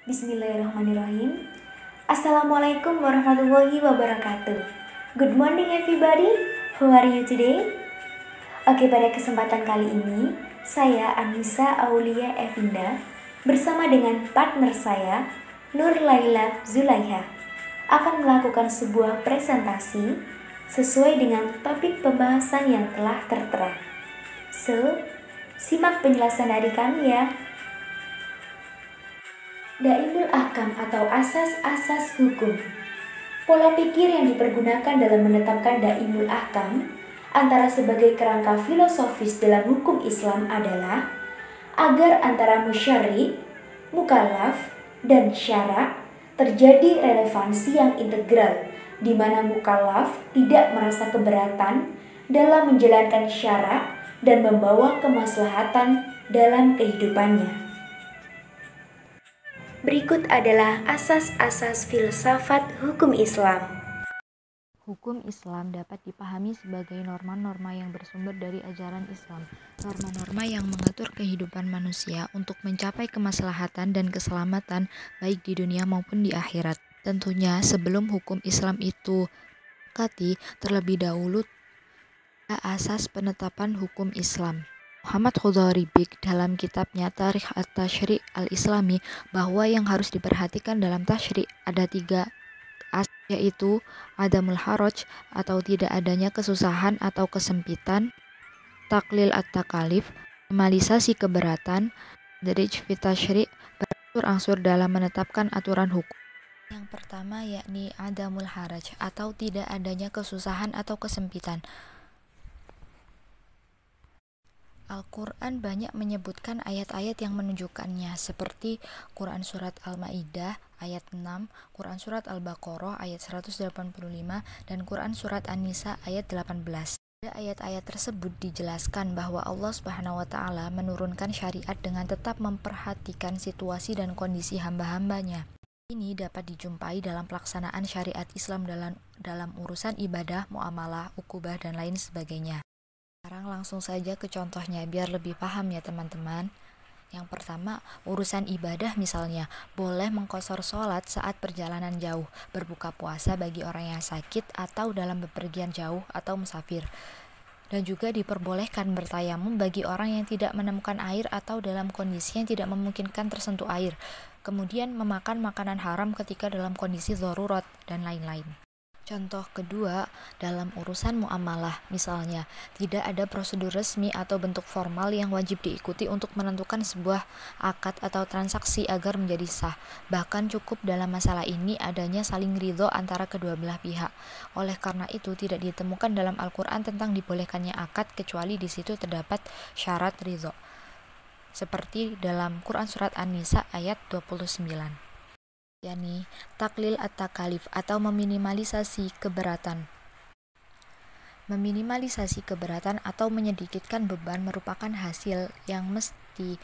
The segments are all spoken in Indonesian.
Bismillahirrahmanirrahim. Assalamualaikum warahmatullahi wabarakatuh. Good morning everybody. How are you today? Oke, pada kesempatan kali ini, saya Anissa Aulia Evinda bersama dengan partner saya, Nur Laila Zulaiha, akan melakukan sebuah presentasi sesuai dengan topik pembahasan yang telah tertera. So, simak penjelasan dari kami ya. Daimul Ahkam atau asas-asas hukum. Pola pikir yang dipergunakan dalam menetapkan Daimul Ahkam antara sebagai kerangka filosofis dalam hukum Islam adalah agar antara musyarri, mukallaf, dan syara terjadi relevansi yang integral, di mana mukallaf tidak merasa keberatan dalam menjalankan syara dan membawa kemaslahatan dalam kehidupannya. Berikut adalah asas-asas filsafat hukum Islam. Hukum Islam dapat dipahami sebagai norma-norma yang bersumber dari ajaran Islam, norma-norma yang mengatur kehidupan manusia untuk mencapai kemaslahatan dan keselamatan baik di dunia maupun di akhirat. Tentunya sebelum hukum Islam itu terlebih dahulu asas penetapan hukum Islam. Muhammad Khodari Bik dalam kitabnya Tarikh At-Tashri' Al-Islami bahwa yang harus diperhatikan dalam tashri' ada 3 asas, yaitu adamul haraj atau tidak adanya kesusahan atau kesempitan, taklil at-takalif, minimalisasi keberatan, darij fit tashri' berangsur-angsur dalam menetapkan aturan hukum. Yang pertama yakni adamul haraj atau tidak adanya kesusahan atau kesempitan. Al-Quran banyak menyebutkan ayat-ayat yang menunjukkannya, seperti Quran Surat Al-Ma'idah ayat 6, Quran Surat Al-Baqarah ayat 185, dan Quran Surat An-Nisa ayat 18. Pada ayat-ayat tersebut dijelaskan bahwa Allah Subhanahu wa Ta'ala menurunkan syariat dengan tetap memperhatikan situasi dan kondisi hamba-hambanya. Ini dapat dijumpai dalam pelaksanaan syariat Islam dalam urusan ibadah, muamalah, ukubah, dan lain sebagainya. Sekarang langsung saja ke contohnya biar lebih paham ya teman-teman. Yang pertama, urusan ibadah misalnya, boleh mengqashar sholat saat perjalanan jauh, berbuka puasa bagi orang yang sakit atau dalam bepergian jauh atau musafir. Dan juga diperbolehkan bertayamum bagi orang yang tidak menemukan air atau dalam kondisi yang tidak memungkinkan tersentuh air. Kemudian memakan makanan haram ketika dalam kondisi darurat dan lain-lain. Contoh kedua, dalam urusan muamalah, misalnya, tidak ada prosedur resmi atau bentuk formal yang wajib diikuti untuk menentukan sebuah akad atau transaksi agar menjadi sah. Bahkan cukup dalam masalah ini adanya saling ridho antara kedua belah pihak. Oleh karena itu, tidak ditemukan dalam Al-Quran tentang dibolehkannya akad kecuali di situ terdapat syarat ridho. Seperti dalam Quran Surat An-Nisa ayat 29. yakni taklil at-takalif atau meminimalisasi keberatan. Meminimalisasi keberatan atau menyedikitkan beban merupakan hasil yang mesti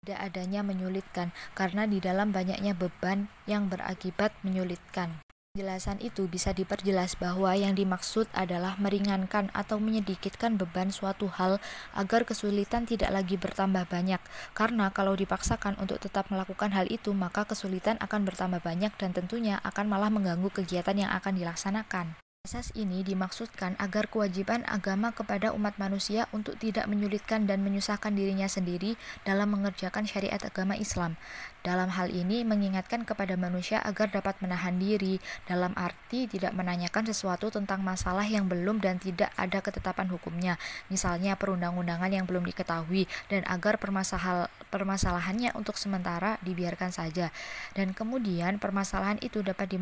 tidak adanya menyulitkan, karena di dalam banyaknya beban yang berakibat menyulitkan. Penjelasan itu bisa diperjelas bahwa yang dimaksud adalah meringankan atau menyedikitkan beban suatu hal agar kesulitan tidak lagi bertambah banyak, karena kalau dipaksakan untuk tetap melakukan hal itu maka kesulitan akan bertambah banyak dan tentunya akan malah mengganggu kegiatan yang akan dilaksanakan. Asas ini dimaksudkan agar kewajiban agama kepada umat manusia untuk tidak menyulitkan dan menyusahkan dirinya sendiri dalam mengerjakan syariat agama Islam. Dalam hal ini mengingatkan kepada manusia agar dapat menahan diri, dalam arti tidak menanyakan sesuatu tentang masalah yang belum dan tidak ada ketetapan hukumnya, misalnya perundang-undangan yang belum diketahui, dan agar permasalahannya untuk sementara dibiarkan saja. Dan kemudian permasalahan itu dapat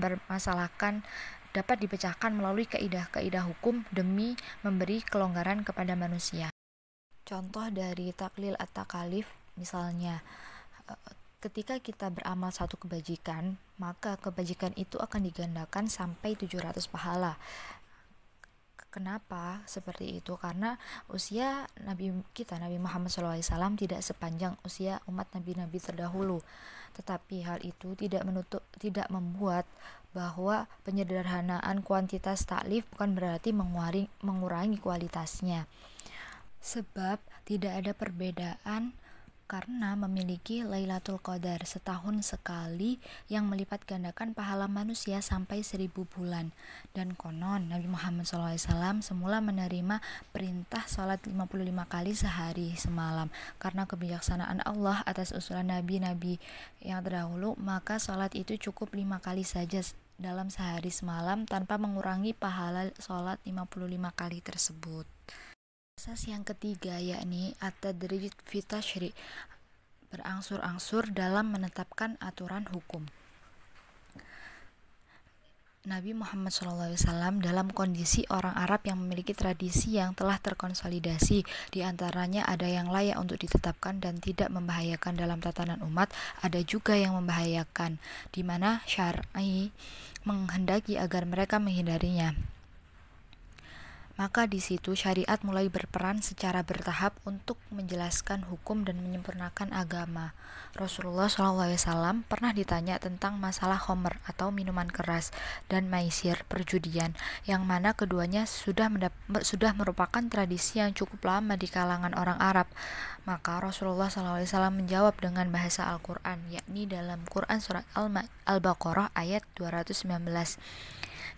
dipecahkan melalui kaidah-kaidah hukum demi memberi kelonggaran kepada manusia. Contoh dari taklil at-takalif, misalnya, ketika kita beramal satu kebajikan, maka kebajikan itu akan digandakan sampai 700 pahala. Kenapa seperti itu? Karena usia Nabi Muhammad SAW tidak sepanjang usia umat nabi-nabi terdahulu. Tetapi hal itu tidak membuat bahwa penyederhanaan kuantitas taklif bukan berarti mengurangi kualitasnya. Sebab tidak ada perbedaan karena memiliki Lailatul Qadar setahun sekali yang melipat gandakan pahala manusia sampai 1000 bulan. Dan konon Nabi Muhammad SAW semula menerima perintah sholat 55 kali sehari semalam. Karena kebijaksanaan Allah atas usulan nabi-nabi yang terdahulu, maka sholat itu cukup 5 kali saja dalam sehari semalam tanpa mengurangi pahala sholat 55 kali tersebut. Asas yang ketiga yakni at-tadrij fi tasyri', berangsur-angsur dalam menetapkan aturan hukum. Nabi Muhammad SAW dalam kondisi orang Arab yang memiliki tradisi yang telah terkonsolidasi, di antaranya ada yang layak untuk ditetapkan dan tidak membahayakan dalam tatanan umat, ada juga yang membahayakan, di mana syar'i menghendaki agar mereka menghindarinya. Maka di situ syariat mulai berperan secara bertahap untuk menjelaskan hukum dan menyempurnakan agama. Rasulullah SAW pernah ditanya tentang masalah khamr atau minuman keras dan maisir, perjudian, yang mana keduanya sudah merupakan tradisi yang cukup lama di kalangan orang Arab. Maka Rasulullah SAW menjawab dengan bahasa Al-Quran, yakni dalam Quran surat Al-Baqarah ayat 219.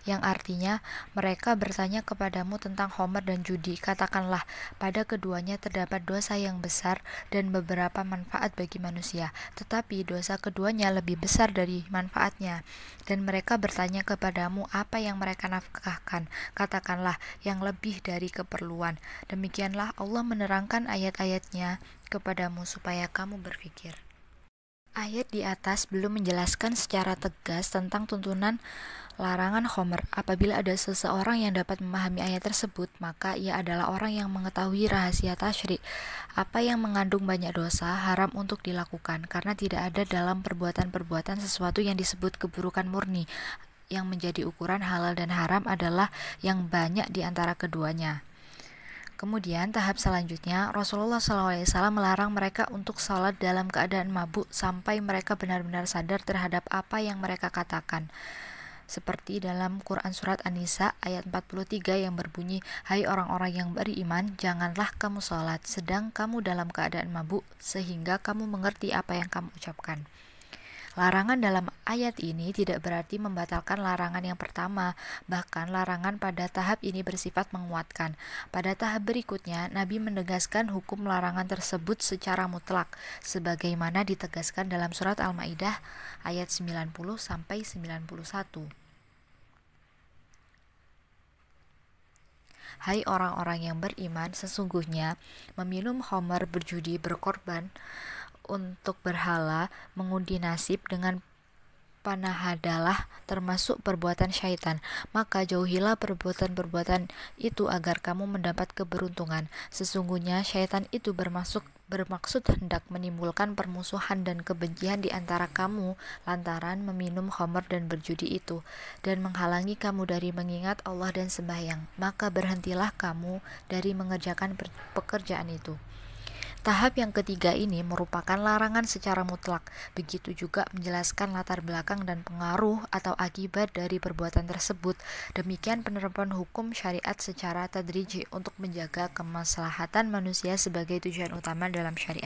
Yang artinya, mereka bertanya kepadamu tentang khamr dan judi. Katakanlah, pada keduanya terdapat dosa yang besar dan beberapa manfaat bagi manusia, tetapi dosa keduanya lebih besar dari manfaatnya. Dan mereka bertanya kepadamu apa yang mereka nafkahkan. Katakanlah, yang lebih dari keperluan. Demikianlah Allah menerangkan ayat-ayatnya kepadamu supaya kamu berpikir. Ayat di atas belum menjelaskan secara tegas tentang tuntunan larangan khamr. Apabila ada seseorang yang dapat memahami ayat tersebut, maka ia adalah orang yang mengetahui rahasia tasyri', apa yang mengandung banyak dosa, haram untuk dilakukan, karena tidak ada dalam perbuatan-perbuatan sesuatu yang disebut keburukan murni. Yang menjadi ukuran halal dan haram adalah yang banyak di antara keduanya. Kemudian tahap selanjutnya, Rasulullah SAW melarang mereka untuk salat dalam keadaan mabuk sampai mereka benar-benar sadar terhadap apa yang mereka katakan. Seperti dalam Quran Surat An-Nisa ayat 43 yang berbunyi, "Hai orang-orang yang beriman, janganlah kamu salat sedang kamu dalam keadaan mabuk, sehingga kamu mengerti apa yang kamu ucapkan." Larangan dalam ayat ini tidak berarti membatalkan larangan yang pertama, bahkan larangan pada tahap ini bersifat menguatkan. Pada tahap berikutnya, Nabi menegaskan hukum larangan tersebut secara mutlak, sebagaimana ditegaskan dalam surat Al-Maidah ayat 90-91. Hai orang-orang yang beriman, sesungguhnya meminum khamr, berjudi, berkorban untuk berhala, mengundi nasib dengan panahadalah termasuk perbuatan syaitan. Maka jauhilah perbuatan-perbuatan itu agar kamu mendapat keberuntungan. Sesungguhnya syaitan itu bermaksud hendak menimbulkan permusuhan dan kebencian di antara kamu lantaran meminum khamr dan berjudi itu, dan menghalangi kamu dari mengingat Allah dan sembahyang. Maka berhentilah kamu dari mengerjakan pekerjaan itu. Tahap yang ketiga ini merupakan larangan secara mutlak, begitu juga menjelaskan latar belakang dan pengaruh atau akibat dari perbuatan tersebut. Demikian penerapan hukum syariat secara tadriji untuk menjaga kemaslahatan manusia sebagai tujuan utama dalam syariat.